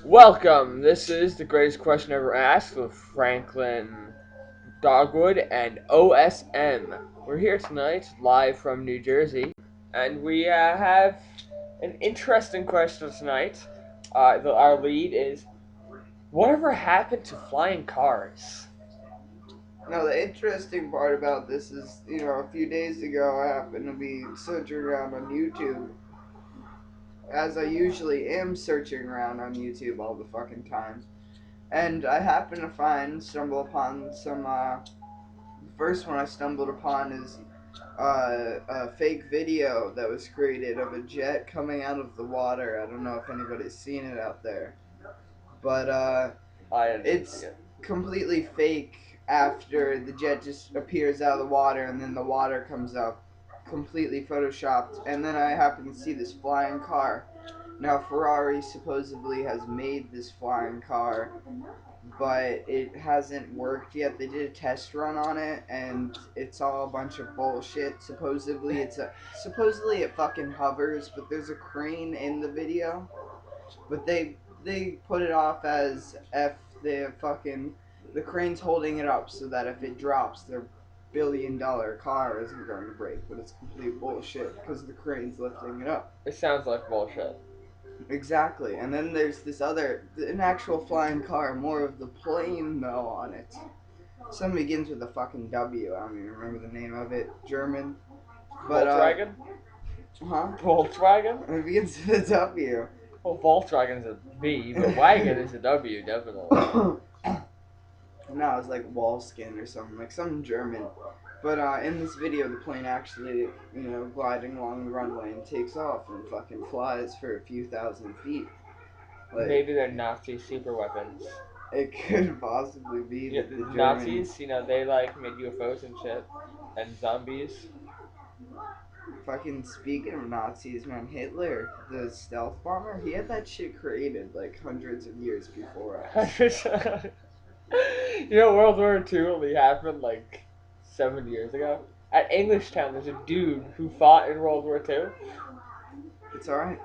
Welcome. This is the greatest question ever asked with Franklin, Dogwood, and OSM. We're here tonight, live from New Jersey, and we have an interesting question tonight. Our lead is: whatever happened to flying cars? Now, the interesting part about this is, a few days ago I happened to be searching around on YouTube, as I usually am searching around on YouTube all the fucking time. And I happened to stumble upon some, the first one I stumbled upon is a fake video that was created of a jet coming out of the water. I don't know if anybody's seen it out there. But, I didn't see it's it. completely fake after the jet just appears out of the water and then the water comes up, completely photoshopped. And then I happen to see this flying car. Now, Ferrari supposedly has made this flying car, but it hasn't worked yet. They did a test run on it, and it's all a bunch of bullshit. Supposedly it fucking hovers, but there's a crane in the video. But they put it off as if the crane's holding it up so that if it drops, their $1 billion car isn't going to break. But it's complete bullshit because the crane's lifting it up. It sounds like bullshit. Exactly. And then there's an actual flying car, more of the plane though on it. Some begins with a fucking W. I don't even remember the name of it. German. But Volkswagen? huh? Volkswagen? It begins with a W. Well, Volkswagen is a V, but wagon is a W, definitely. No, it's like Walskin or something, like some German. But in this video, the plane actually, gliding along the runway and takes off and fucking flies for a few thousand feet. Like, Maybe they're Nazi super weapons. it could possibly be Yeah, that the Germans Nazis, they like made UFOs and shit, and zombies. fucking, speaking of Nazis, man, Hitler, the stealth bomber, he had that shit created like hundreds of years before us. World War II only happened like 7 years ago. At Englishtown, there's a dude who fought in World War II. It's alright.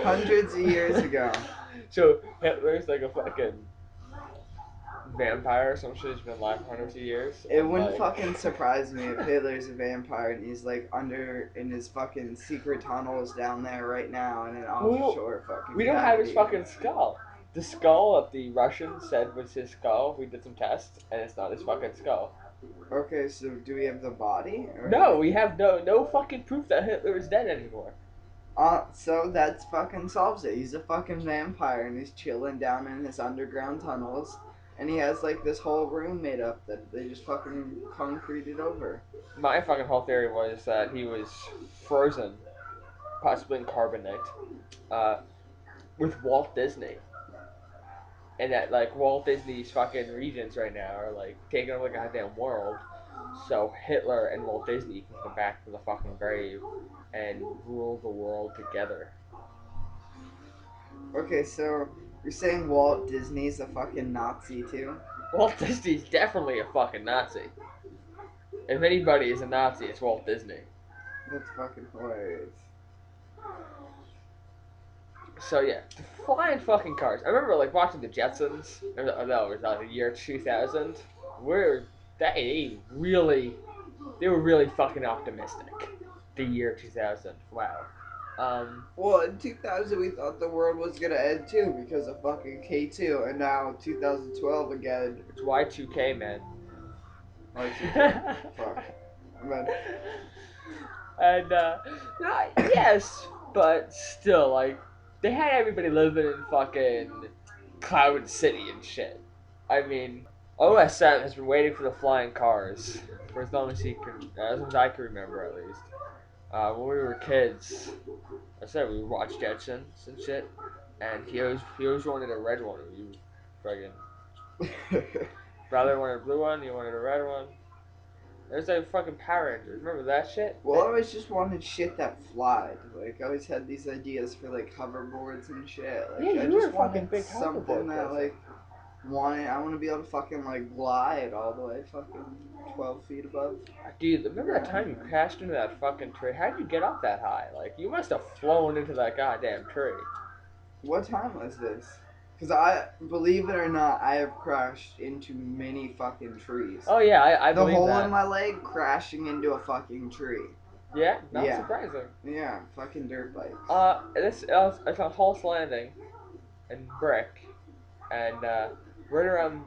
Hundreds of years ago. So Hitler's like a fucking vampire or some shit. He's been alive for hundreds of years. It And wouldn't like, fucking surprise me if Hitler's a vampire and he's like under in his fucking secret tunnels down there right now in an offshore fucking we don't have his cavity. fucking skull. The skull that the Russians said was his skull. We did some tests, and it's not his fucking skull. Okay, so do we have the body? Or No, we have no fucking proof that Hitler is dead anymore. So that's fucking solves it. He's a fucking vampire and he's chilling down in his underground tunnels. And he has like this whole room made up that they just fucking concreted over. My fucking whole theory was that he was frozen, possibly in carbonite, uh, with Walt Disney. And that like Walt Disney's fucking regions right now are like taking over the goddamn world. So Hitler and Walt Disney can come back to the fucking grave and rule the world together. Okay, so you're saying Walt Disney's a fucking Nazi too? Walt Disney's definitely a fucking Nazi. If anybody is a Nazi, it's Walt Disney. That's fucking hilarious. So yeah, flying fucking cars. I remember like watching the Jetsons. No, it was like the year 2000. Where they were really fucking optimistic. The year 2000. Wow. Well, in 2000 we thought the world was gonna end too because of fucking K2, and now 2012 again. It's Y2K, man. Y2K. Fuck. Man. And yes, but still, like they had everybody living in fucking Cloud City and shit. I mean, OSM has been waiting for the flying cars for as long as as long as I can remember, at least. When we were kids, I said we would watch Jetsons and shit, and he always wanted a red one. You fucking brother wanted a blue one, you wanted a red one. There's like fucking Power Rangers. Remember that shit? Well, I always just wanted shit that flied. Like, I always had these ideas for, like, hoverboards and shit. Like, Yeah, I you were just a fucking wanted big something hoverboard that, person. like, I want to be able to fucking, like, glide all the way fucking 12 feet above. Dude, remember that time you crashed into that fucking tree? How'd you get up that high? Like, you must have flown into that goddamn tree. What time was this? Because I, believe it or not, I have crashed into many fucking trees. Oh yeah, I The believe hole in that. my leg crashing into a fucking tree. Yeah, not Yeah. surprising. Yeah, fucking dirt bikes. It's on Hulse Landing in Brick, and right around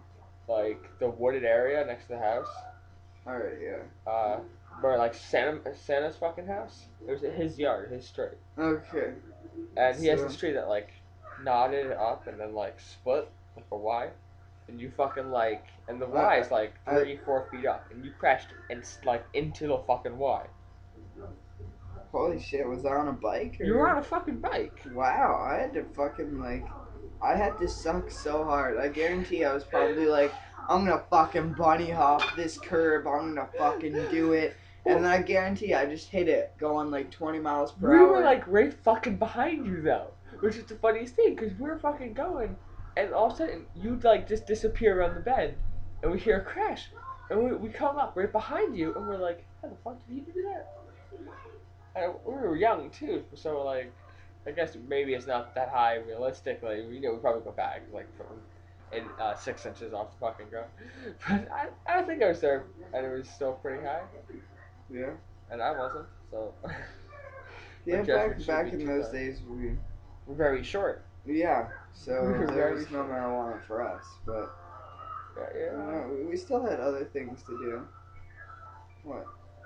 like the wooded area next to the house. Alright, yeah. Where like Santa's fucking house. It was his yard, his street, Okay. and he has a So, street that like knotted up and then like split like a Y, and you fucking like, and the Y I, is like I, 3 4 feet up, and you crashed and like into the fucking Y. holy shit, was I on a bike You were on or? a fucking bike. Wow, I had to fucking like, I had to suck so hard. I guarantee I was probably like, I'm gonna fucking bunny hop this curb. I'm gonna fucking do it. And then I guarantee I just hit it going like 20 miles per We were hour. like right fucking behind you though, which is the funniest thing because we were fucking going, and all of a sudden you like just disappear around the bend, and we hear a crash, and we come up right behind you, and we're like, how the fuck did he do that? And we were young too, so like, I guess maybe it's not that high realistically. We probably go back like from in 6 inches off the fucking ground, but I don't think I was there, and it was still pretty high, Yeah. and I wasn't, so. I Yeah, guess we back shouldn't back be in too those bad. days We're very short. yeah. We So were there very was no short. marijuana for us, but Yeah. we still had other things to do. What?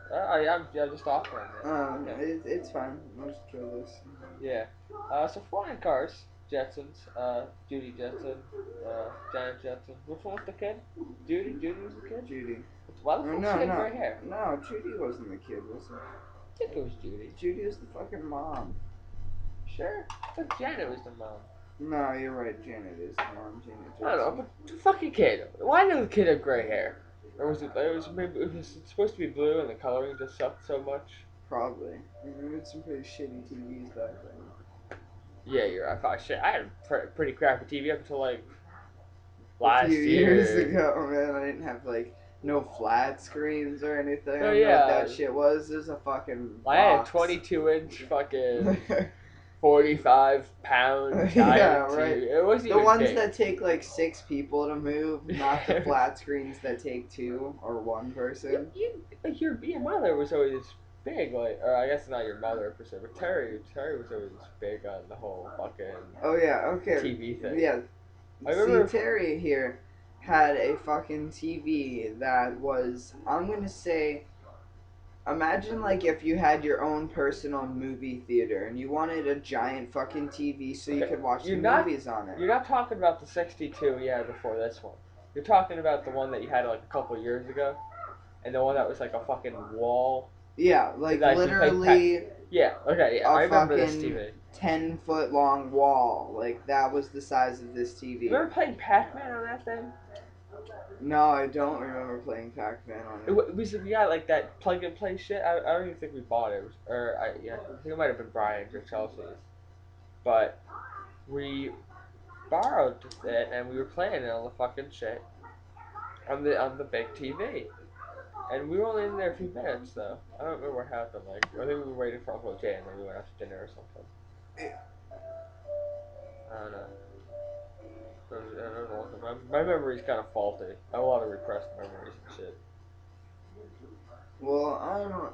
I'm just offering it. Yeah. It's fine. I'll just kill this. Yeah. So flying cars, Jetsons, Judy Jetson, Janet Jetson. Which one was the kid? Judy? Judy was the kid? Judy. Why the Or fuck no, she had no, gray hair? no. Judy wasn't the kid, was it? I think it was Judy. Judy was the fucking mom. Sure. I thought Janet was the mom. No, you're right. Janet is the mom. Janet I don't know, Jackson. but the fucking kid. Why did the kid have gray hair? Or was it? It was supposed to be blue, and the coloring just sucked so much. Probably. We had some pretty shitty TVs back then. Yeah, you're right. Fuck shit. I had a pretty crappy TV up until like A last few years year. ago, man, I didn't have like no flat screens or anything. Oh I don't know what yeah, that shit was. It was a fucking I had a box. 22-inch fucking 45-pound Yeah, giant right. TV. It wasn't The even ones big. that take like 6 people to move, not the flat screens that take 2 or 1 person. Your mother was always big, like, or I guess not your mother per se, but Terry was always big on the whole fucking Oh yeah, okay. TV thing. Yeah. I remember. See, Terry here had a fucking TV that was, I'm gonna say, imagine like if you had your own personal movie theater and you wanted a giant fucking TV so you Okay, could watch the you're not- movies on it. You're not talking about the 62 you had before this one. You're talking about the one that you had like a couple years ago, and the one that was like a fucking wall. Yeah, like Like, you played literally Yeah. Okay. Yeah. a I remember this fucking TV. 10-foot long wall. Like that was the size of this TV. You remember playing Pac-Man on that thing? No, I don't remember playing Pac-Man on it. We got like that plug and play shit. I don't even think we bought it. I think it might have been Brian's or Chelsea's, but we borrowed it and we were playing it on the fucking shit on the big TV. And we were only in there a few minutes though. I don't remember what happened. Like I think we were waiting for Uncle Jay and then we went out to dinner or something. I don't know. I don't know. My memory's kind of faulty. I have a lot of repressed memories and shit. Well, I don't know.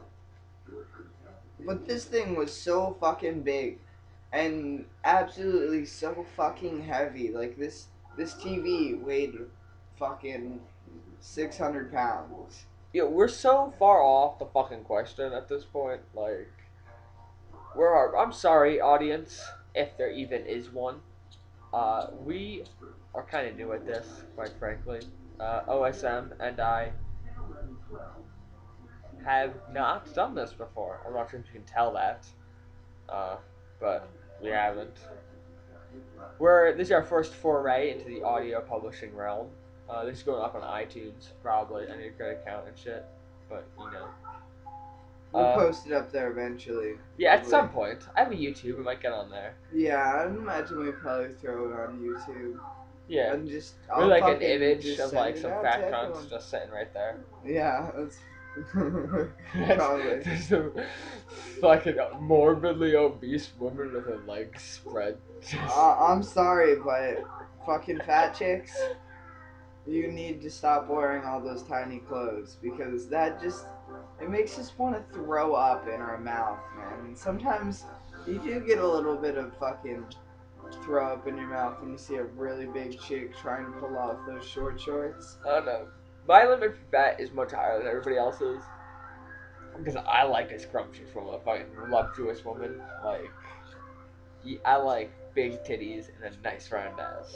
But this thing was so fucking big and absolutely so fucking heavy. Like this TV weighed fucking 600 pounds. Yeah, we're so far off the fucking question at this point. Like, I'm sorry, audience, if there even is one. We are kind of new at this, quite frankly. OSM and I have not done this before. I'm not sure if you can tell that, but we haven't. This is our first foray into the audio publishing realm. This is going up on iTunes, probably. I need a good account and shit, but you know. We'll post it up there eventually. Yeah, at some point. I have a YouTube. We might get on there. Yeah, I'd imagine we'd probably throw it on YouTube. Yeah. And just With like an image of like some fact chunks just sitting right there. Yeah, that's That's Probably. just a fucking morbidly obese woman with her legs spread. I'm sorry, but fucking fat chicks, you need to stop wearing all those tiny clothes because that just it makes us want to throw up in our mouth, man. And sometimes you do get a little bit of fucking throw up in your mouth when you see a really big chick trying to pull off those short shorts. I don't know. My limit for fat is much higher than everybody else's because I like a scrumptious woman, a fucking voluptuous woman. Like, I like big titties and a nice round ass.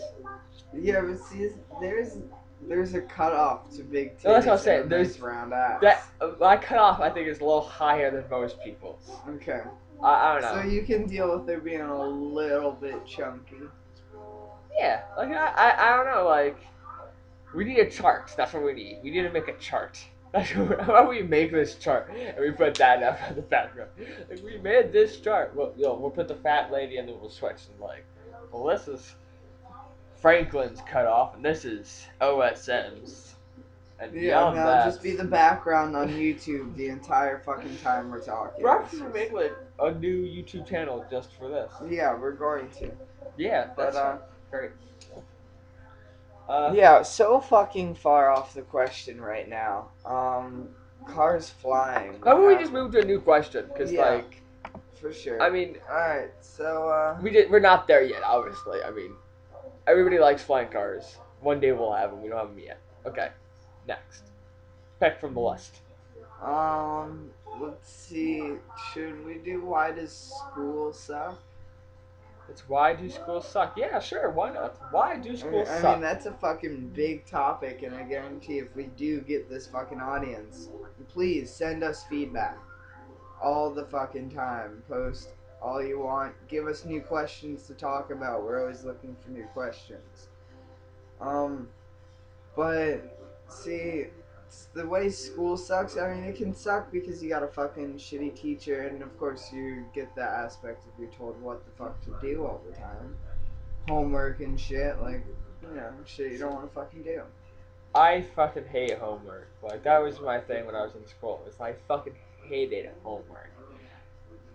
Yeah, but see, there's a cutoff to big No, that's what I'm titties and saying. a There's nice round ass. that my cutoff. I think is a little higher than most people's. Okay. I don't So know. you can deal with there being a little bit chunky. Yeah, like I don't know. Like we need a chart. That's what we need. We need to make a chart. That's what, how about we make this chart and we put that up in the background. Like we made this chart. Well, we'll put the fat lady and then we'll switch and like, well, this is Franklin's cutoff and this is OSM's. And Yeah, beyond now that, just be the background on YouTube the entire fucking time we're talking. perhaps we make like a new YouTube channel just for this. Yeah, we're going to. Yeah, But that's great. yeah, so fucking far off the question right now. Cars flying. How about we just move to a new question? Because Yeah. like, For sure. I mean, Alright, so we're not there yet. Obviously, I mean, everybody likes flying cars. One day we'll have them. We don't have them yet. Okay, next. Pick from the list. let's see. Should we do why does school suck? It's why do schools suck? Yeah, sure. Why not? Why do schools I mean suck? that's a fucking big topic, and I guarantee if we do get this fucking audience, please send us feedback all the fucking time. Post all you want. Give us new questions to talk about. We're always looking for new questions. Um, but see, it's the way school sucks. I mean, it can suck because you got a fucking shitty teacher, and of course you get that aspect of you're told what the fuck to do all the time, homework and shit. Like, you know, shit you don't want to fucking do. I fucking hate homework. Like that was my thing when I was in school. It's like I fucking hated homework.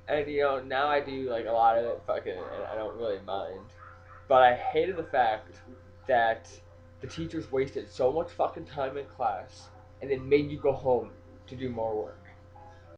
And now I do like a lot of it fucking and I don't really mind. But I hated the fact that the teachers wasted so much fucking time in class and then made you go home to do more work.